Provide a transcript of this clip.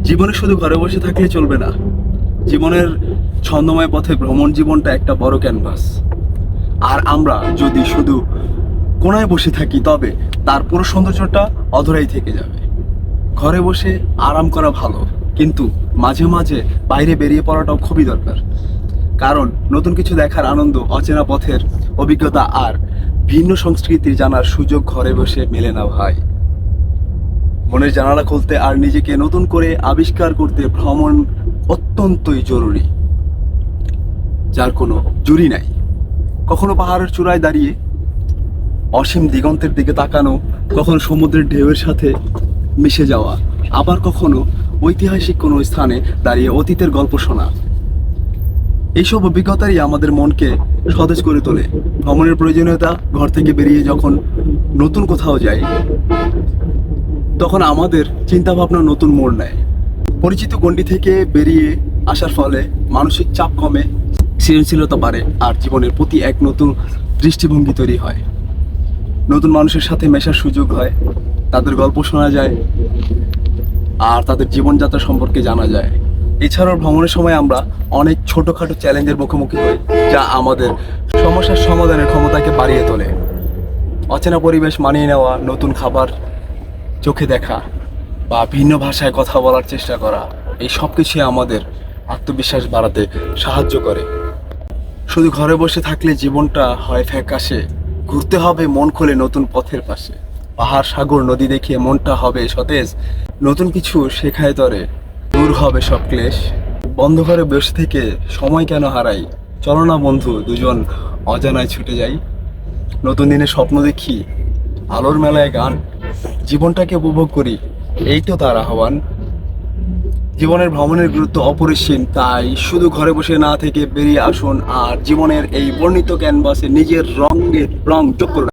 জীবনে শুধু ঘরে বসে থাকলে চলবে না। জীবনের ছন্দময় পথে ভ্রমণ জীবনটা একটা বড় ক্যানভাস। আর আমরা যদি শুধু কোনায় বসে থাকি তবে তার পুরো সৌন্দর্যটা অধরাই থেকে যাবে। ঘরে বসে আরাম করা ভালো, কিন্তু মাঝে মাঝে বাইরে বেরিয়ে পড়াটাও খুবই দরকার। কারণ নতুন কিছু দেখার আনন্দ, অচেনা পথের অভিজ্ঞতা আর ভিন্ন সংস্কৃতির জানার সুযোগ ঘরে বসে মেলে না ভাই। মনের জানালা খুলতে আর নিজেকে নতুন করে আবিষ্কার করতে ভ্রমণ অত্যন্তই জরুরি, যার কোনো জুড়ি নাই। কখনো পাহাড়ের চূড়ায় দাঁড়িয়ে অসীম দিগন্তের দিকে তাকানো, কখনো সমুদ্রের ঢেউয়ের সাথে মিশে যাওয়া, আবার কখনো ঐতিহাসিক কোনো স্থানে দাঁড়িয়ে অতীতের গল্প শোনা। এইসব অভিজ্ঞতাই আমাদের মনকে সতেজ করে তোলে। ভ্রমণের প্রয়োজনীয়তা ঘর থেকে বেরিয়ে যখন নতুন কোথাও যাই, তখন আমাদের চিন্তা ভাবনা নতুন মোড় নেয়। পরিচিত গণ্ডি থেকে বেরিয়ে আসার ফলে মানসিক চাপ কমে, সৃজনশীলতা বাড়ে আর জীবনের প্রতি এক নতুন দৃষ্টিভঙ্গি তৈরি হয়। নতুন মানুষের সাথে মেশার সুযোগ হয়, তাদের গল্প শোনা যায় আর তাদের জীবনযাত্রা সম্পর্কে জানা যায়। এছাড়াও ভ্রমণের সময় আমরা অনেক ছোটোখাটো চ্যালেঞ্জের মুখোমুখি হই, যা আমাদের সমস্যার সমাধানের ক্ষমতাকে বাড়িয়ে তোলে। অচেনা পরিবেশ মানিয়ে নেওয়া, নতুন খাবার চোখে দেখা বা ভিন্ন ভাষায় কথা বলার চেষ্টা করা, এই সব কিছুই আমাদের আত্মবিশ্বাস বাড়াতে সাহায্য করে। শুধু ঘরে বসে থাকলে জীবনটা হয় ফ্যাকাশে। ঘুরতে হবে মন খুলে নতুন পথের পাশে। পাহাড়, সাগর, নদী দেখিয়ে মনটা হবে সতেজ। নতুন কিছু শেখায় তরে, দূর হবে সব ক্লেশ। বন্ধ ঘরে বসে থেকে সময় কেন হারাই? চলো না বন্ধু, দুজন অজানায় ছুটে যাই। নতুন দিনে স্বপ্ন দেখি, আলোর মেলায় গান। জীবনটাকে উপভোগ করি, এই তো তার আহ্বান। জীবনের ভ্রমণের গুরুত্ব অপরিসীম, তাই শুধু ঘরে বসে না থেকে বেরিয়ে আসুন আর জীবনের এই বর্ণিত ক্যানভাসে নিজের রঙের রং যোগ করুন।